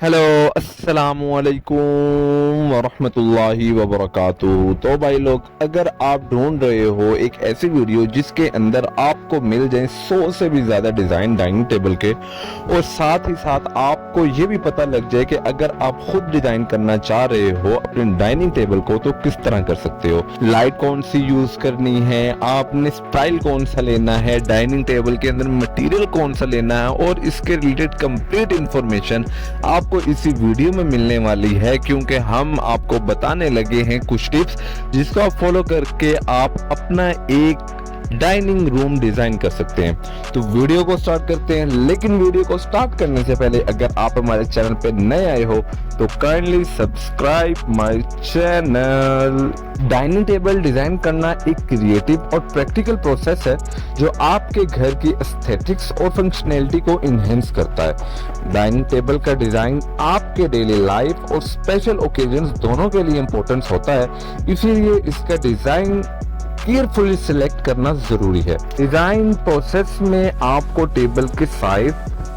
Hello, अस्सलामु अलैकुम वरहमतुल्लाहि वबरकातुहू। तो भाई लोग, अगर आप ढूंढ रहे हो एक ऐसी वीडियो जिसके अंदर आपको मिल जाए 100 से भी ज़्यादा डिज़ाइन डाइनिंग टेबल के, और साथ ही साथ आपको ये भी पता लग जाए कि अगर आप खुद डिज़ाइन करना चाह रहे हो अपने डाइनिंग टेबल को तो किस तरह कर सकते हो, लाइट कौन सी यूज़ करनी है, आपने स्टाइल कौन सा लेना है, डाइनिंग टेबल के अंदर मटेरियल कौन सा लेना है, और इसके रिलेटेड कंप्लीट इंफॉर्मेशन आपको इसी वीडियो में मिलने वाली है। क्योंकि हम आपको बताने लगे हैं कुछ टिप्स जिसको आप फॉलो करके आप अपना एक डाइनिंग रूम डिजाइन कर सकते हैं। तो वीडियो को स्टार्ट करते हैं, लेकिन वीडियो को स्टार्ट करने से पहले अगर आप हमारे चैनल पे नए आए हो तो kindly subscribe my channel. Dining table design करना एक क्रिएटिव और प्रैक्टिकल प्रोसेस है जो आपके घर की एस्थेटिक्स और फंक्शनैलिटी को इनहेंस करता है। डाइनिंग टेबल का डिजाइन आपके डेली लाइफ और स्पेशल ओकेजन्स दोनों के लिए इम्पोर्टेंस होता है, इसीलिए इसका डिजाइन केयरफुली सिलेक्ट करना जरूरी है। डिजाइन प्रोसेस में आपको टेबल के साइज,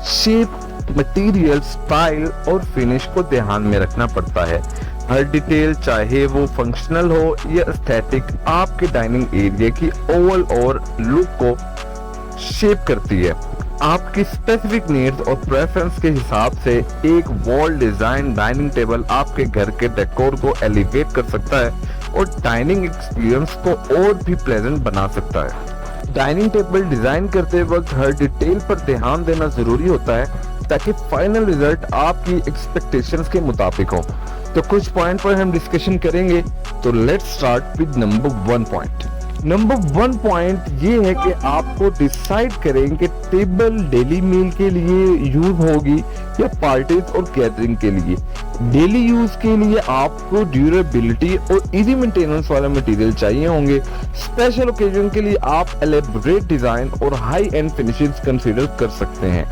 शेप, मटेरियल, स्टाइल और फिनिश को ध्यान में रखना पड़ता है। हर डिटेल, चाहे वो फंक्शनल हो या एस्थेटिक, आपके डाइनिंग एरिया की ओवरऑल और लुक को शेप करती है। आपकी स्पेसिफिक नीड्स और प्रेफरेंस के हिसाब से एक वॉल डिजाइन डाइनिंग टेबल आपके घर के डेकोर को एलिवेट कर सकता है और डाइनिंग एक्सपीरियंस को और भी प्लेजेंट बना सकता है। डाइनिंग टेबल डिजाइन करते वक्त हर डिटेल पर ध्यान देना जरूरी होता है ताकि फाइनल रिजल्ट आपकी एक्सपेक्टेशंस के मुताबिक हो। तो कुछ पॉइंट पर हम डिस्कशन करेंगे। तो let's start with number 1 point. Number 1 point ये है कि आपको डिसाइड करें कि टेबल डेली मील के लिए यूज होगी या पार्टीज और गैदरिंग के लिए। डेली यूज के लिए आपको ड्यूरेबिलिटी और इजी मेंटेनेंस वाला मटेरियल चाहिए होंगे। स्पेशल ओकेजन के लिए आप एलेबोरेट डिजाइन और हाई एंड फिनिशेस कंसीडर कर सकते हैं।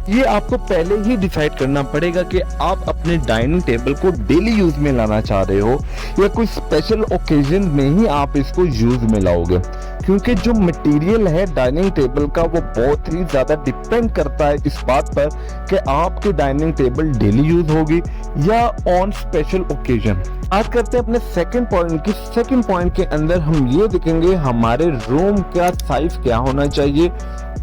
ये आपको पहले ही डिसाइड करना पड़ेगा कि आप अपने डाइनिंग टेबल को डेली यूज में लाना चाह रहे हो या कोई स्पेशल ओकेजन में ही आप इसको यूज में लाओगे, क्योंकि जो मटेरियल है डाइनिंग टेबल का वो बहुत ही ज्यादा डिपेंड करता है इस बात पर कि आपकी डाइनिंग टेबल डेली यूज होगी या ऑन स्पेशल ओकेजन। बात करते हैं अपने सेकंड पॉइंट की। सेकंड पॉइंट के अंदर हम ये देखेंगे हमारे रूम का साइज क्या होना चाहिए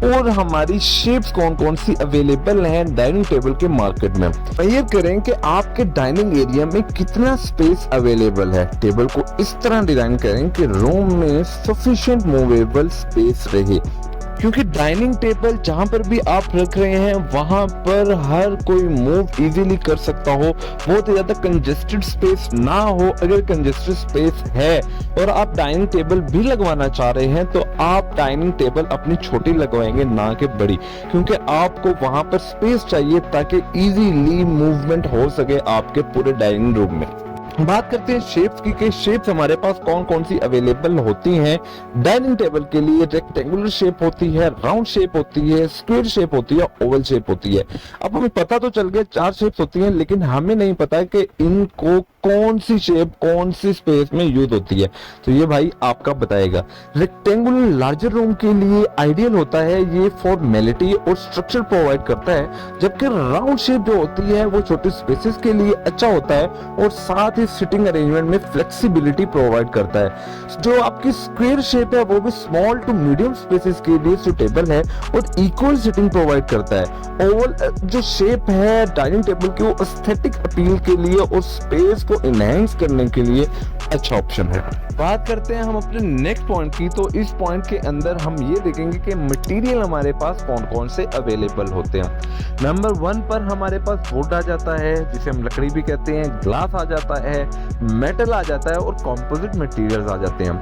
और हमारी शेप्स कौन कौन सी अवेलेबल हैं डाइनिंग टेबल के मार्केट में। मेजर करें कि आपके डाइनिंग एरिया में कितना स्पेस अवेलेबल है। टेबल को इस तरह डिजाइन करें कि रूम में सफिशिएंट मूवेबल स्पेस रहे, क्योंकि डाइनिंग टेबल जहां पर भी आप रख रहे हैं वहां पर हर कोई मूव इजीली कर सकता हो, बहुत ज्यादा कंजेस्टेड स्पेस ना हो। अगर कंजेस्टेड स्पेस है और आप डाइनिंग टेबल भी लगवाना चाह रहे हैं तो आप डाइनिंग टेबल अपनी छोटी लगवाएंगे, ना कि बड़ी, क्योंकि आपको वहां पर स्पेस चाहिए ताकि इजीली मूवमेंट हो सके आपके पूरे डाइनिंग रूम में। बात करते हैं शेप्स की कि शेप्स हमारे पास कौन कौन सी अवेलेबल होती हैं डाइनिंग टेबल के लिए। रेक्टेंगुलर शेप होती है, राउंड शेप होती है, स्क्वायर शेप होती है, ओवल शेप होती है। अब हमें पता तो चल गया 4 शेप्स होती हैं, लेकिन हमें नहीं पता है कि इनको कौन सी शेप कौन सी स्पेस में यूज होती है, तो ये भाई आपका बताएगा। रेक्टेंगुलर लार्जर रूम के लिए आइडियल होता है, ये फॉर्मेलिटी और स्ट्रक्चर प्रोवाइड करता है, जबकि राउंड शेप जो होती है वो छोटे स्पेसेस के लिए अच्छा होता है और साथ ही सिटिंग अरेंजमेंट में फ्लेक्सिबिलिटी प्रोवाइड करता है। जो आपकी स्क्वायर शेप है वो भी स्मॉल टू मीडियम स्पेसेस के लिए सुटेबल है और इक्वल सिटिंग प्रोवाइड करता है। ओवल जो शेप है डाइनिंग टेबल की वो एस्थेटिक अपील के लिए और स्पेस को एनहांस करने के लिए अच्छा ऑप्शन है। बात करते हैं हम अपने नेक्स्ट पॉइंट की। तो इस पॉइंट के अंदर हम ये देखेंगे कि मटेरियल हमारे पास कौन कौन से अवेलेबल होते हैं। नंबर 1 पर हमारे पास वुड आ जाता है, जिसे हम लकड़ी भी कहते हैं, ग्लास आ जाता है, मेटल आ जाता है और कंपोजिट मटेरियल्स आ जाते हैं।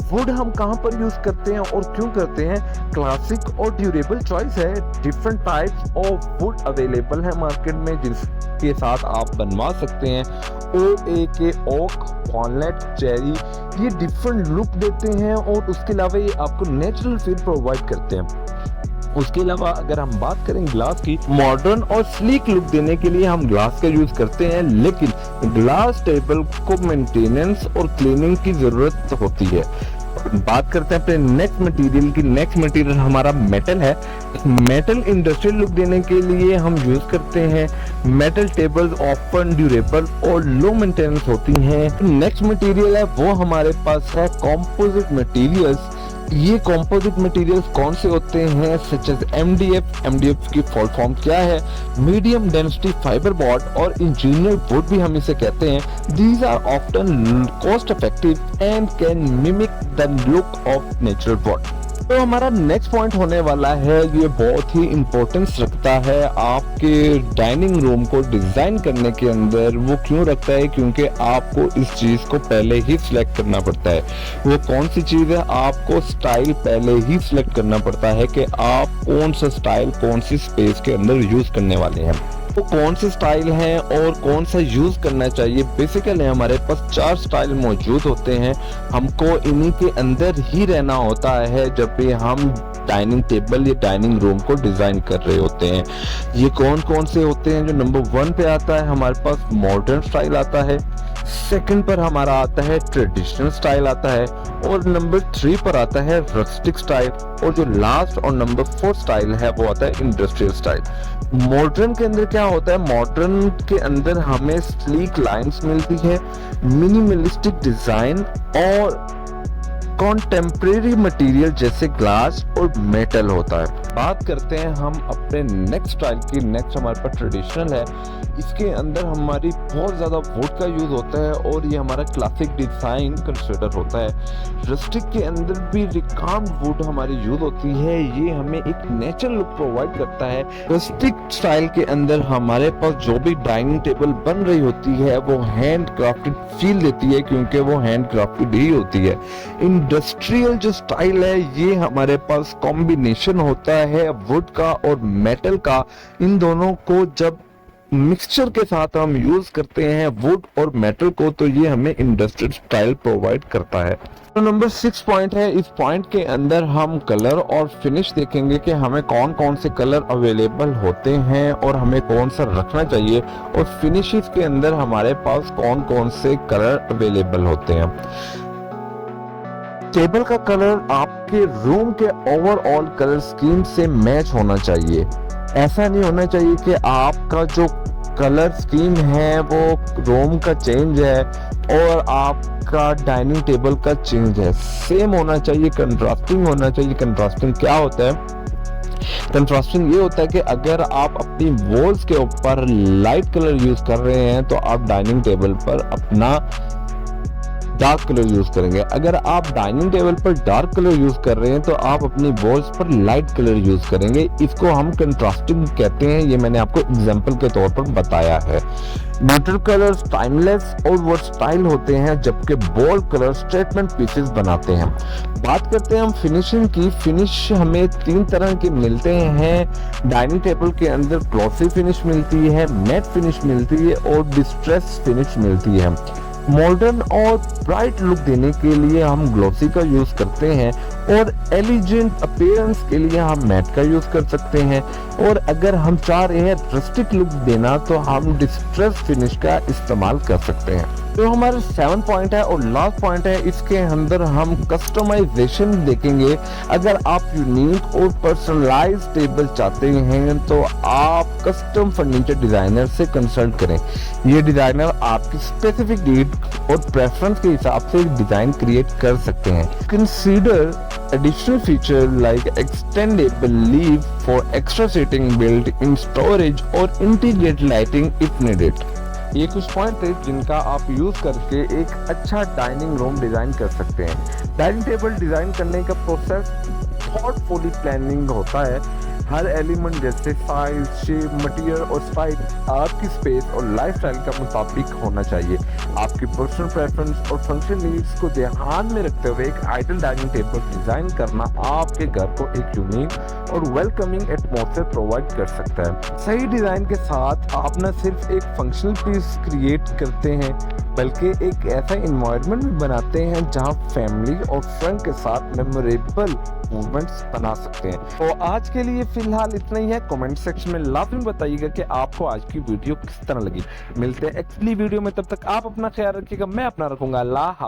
वुड हम कहां पर यूज करते हैं और क्यों करते हैं? क्लासिक और ड्यूरेबल चॉइस है। Different types of would available है मार्केट में जिसके साथ आप बनवा सकते हैं। ओक, वॉलनट, चेरी, ये डिफरेंट लुक देते हैं और उसके अलावा ये आपको नेचुरल फील प्रोवाइड करते हैं। उसके अलावा अगर हम बात करें ग्लास की, मॉडर्न और स्लीक लुक देने के लिए हम ग्लास का यूज करते हैं, लेकिन ग्लास टेबल को मेंटेनेंस और क्लीनिंग की जरूरत होती है। बात करते हैं अपने नेक्स्ट मटेरियल की। नेक्स्ट मटेरियल हमारा मेटल है। मेटल इंडस्ट्रियल लुक देने के लिए हम यूज करते हैं मेटल टेबल्स, ऑफन ड्यूरेबल और लो मेंटेनेंस होती हैं। नेक्स्ट मटेरियल है वो हमारे पास है कंपोजिट मटेरियल्स। ये कंपोजिट मटेरियल्स कौन से होते हैं, सच एज एमडीएफ की फुल फॉर्म क्या है, मीडियम डेंसिटी फाइबर बोर्ड और इंजीनियर वुड भी हम इसे कहते हैं। These are often cost effective and can mimic the look of natural wood. तो हमारा नेक्स्ट पॉइंट होने वाला है, ये बहुत ही इंपॉर्टेंस रखता है आपके डाइनिंग रूम को डिजाइन करने के अंदर। वो क्यों रखता है, क्योंकि आपको इस चीज को पहले ही सिलेक्ट करना पड़ता है। वो कौन सी चीज है, आपको स्टाइल पहले ही सिलेक्ट करना पड़ता है कि आप कौन सा स्टाइल कौन सी स्पेस के अंदर यूज करने वाले हैं, तो कौन से स्टाइल हैं और कौन सा यूज करना चाहिए। बेसिकली हमारे पास 4 स्टाइल मौजूद होते हैं, हमको इन्हीं के अंदर ही रहना होता है जब भी हम डाइनिंग टेबल या डाइनिंग रूम को डिजाइन कर रहे होते हैं। ये कौन कौन से होते हैं, जो नंबर 1 पे आता है हमारे पास मॉडर्न स्टाइल आता है, सेकंड पर हमारा आता है ट्रेडिशनल स्टाइल आता है, और नंबर 3 पर आता है रस्टिक स्टाइल, और जो लास्ट और नंबर 4 स्टाइल है वो आता है इंडस्ट्रियल स्टाइल। मॉडर्न के अंदर क्या होता है, मॉडर्न के अंदर हमें स्लीक लाइंस मिलती है, मिनिमलिस्टिक डिजाइन और कॉन्टेम्परेरी मटेरियल जैसे ग्लास और मेटल होता है। बात करते हैं हम अपने नेक्स्ट स्टाइल की। नेक्स्ट हमारे पास ट्रेडिशनल है। इसके अंदर हमारी बहुत ज़्यादा वुड का यूज़ होता है और ये हमारा क्लासिक डिज़ाइन कंसिडर होता है। रस्टिक के अंदर भी रिकाम्ड वुड हमारी यूज़ होती है, ये हमें एक नेचुरल लुक प्रोवाइड करता है। रस्टिक स्टाइल के अंदर हमारे पास जो भी डाइनिंग टेबल बन रही होती है वो हैंड क्राफ्टेड फील देती है, क्योंकि वो हैंड क्राफ्टेड ही होती है। इंडस्ट्रियल जो स्टाइल है ये हमारे पास कॉम्बिनेशन होता है वुड का और मेटल का। इन दोनों को जब मिक्सचर के साथ हम यूज करते हैं वुड और मेटल को, तो ये हमें इंडस्ट्रियल स्टाइल प्रोवाइड करता है। तो नंबर 6 पॉइंट है। इस पॉइंट के अंदर हम कलर और फिनिश देखेंगे कि हमें कौन कौन से कलर अवेलेबल होते हैं और हमें कौन सा रखना चाहिए, और फिनिशेस के अंदर हमारे पास कौन कौन से कलर अवेलेबल होते हैं। टेबल का कलर आपके रूम के ओवरऑल कलर स्कीम से मैच होना चाहिए। ऐसा नहीं होना चाहिए कि आपका जो कलर स्कीम है वो रूम का चेंज है और आपका डाइनिंग टेबल का चेंज है। सेम होना चाहिए, कंट्रास्टिंग होना चाहिए। कंट्रास्टिंग क्या होता है, कंट्रास्टिंग ये होता है कि अगर आप अपनी वॉल्स के ऊपर लाइट कलर यूज कर रहे हैं तो आप डाइनिंग टेबल पर अपना डार्क कलर यूज करेंगे। अगर आप डाइनिंग टेबल पर डार्क कलर यूज कर रहे हैं तो आप अपनी वॉल्स पर लाइट कलर यूज करेंगे। इसको हम कंट्रास्टिंग कहते हैं, ये मैंने आपको एग्जांपल के तौर पर बताया है। न्यूट्रल कलर्स टाइमलेस और वर्सटाइल होते हैं, जबकि बोल्ड कलर स्टेटमेंट पीसेस बनाते हैं। बात करते हैं हम फिनिशिंग की। फिनिश हमें 3 तरह के मिलते हैं डाइनिंग टेबल के अंदर। ग्लॉसी फिनिश मिलती है, मैट फिनिश मिलती है और डिस्ट्रेस फिनिश मिलती है। मॉडर्न और ब्राइट लुक देने के लिए हम ग्लॉसी का यूज करते हैं और एलिजेंट अपीयरेंस के लिए हम मैट का यूज कर सकते हैं, और अगर हम चाह रहे हैं रस्टिक लुक देना तो हम डिस्ट्रेस फिनिश का इस्तेमाल कर सकते हैं। तो हमारा 7 पॉइंट है और लास्ट पॉइंट है। इसके अंदर हम कस्टमाइजेशन देखेंगे। अगर आप यूनिक और पर्सनलाइज्ड टेबल चाहते हैं तो आप कस्टम फर्नीचर डिजाइनर से कंसल्ट करें। ये डिजाइनर आपकी स्पेसिफिक नीड और प्रेफरेंस के हिसाब से डिजाइन क्रिएट कर सकते हैं। Consider additional feature like extendable leaf for extra seating built in storage or integrated lighting if needed। ये कुछ पॉइंट थे जिनका आप यूज करके एक अच्छा डाइनिंग रूम डिजाइन कर सकते हैं। डाइनिंग टेबल डिजाइन करने का प्रोसेस थॉटफुली प्लानिंग होता है। हर एलिमेंट जैसे साइज, शेप, मटेरियल और स्टाइल आपकी स्पेस और लाइफस्टाइल का मुताबिक होना चाहिए। आपकी पर्सनल प्रेफरेंस और फंक्शन नीड्स को ध्यान में रखते हुए एक आइडियल डाइनिंग टेबल डिजाइन करना आपके घर को एक यूनिक और वेलकमिंग एटमॉस्फेयर प्रोवाइड कर सकता है। सही डिजाइन के साथ आप न सिर्फ एक फंक्शनल पीस क्रिएट करते हैं बल्कि एक ऐसा एनवायरनमेंट भी बनाते हैं जहां फैमिली और फ्रेंड के साथ मेमोरेबल मूवमेंट्स बना सकते हैं। तो आज के लिए फिलहाल इतना ही है। कमेंट सेक्शन में लाजमी बताइएगा कि आपको आज की वीडियो किस तरह लगी। मिलते हैं अगली वीडियो में, तब तक आप अपना ख्याल रखिएगा, मैं अपना रखूंगा। अल्लाह हाफ़िज़।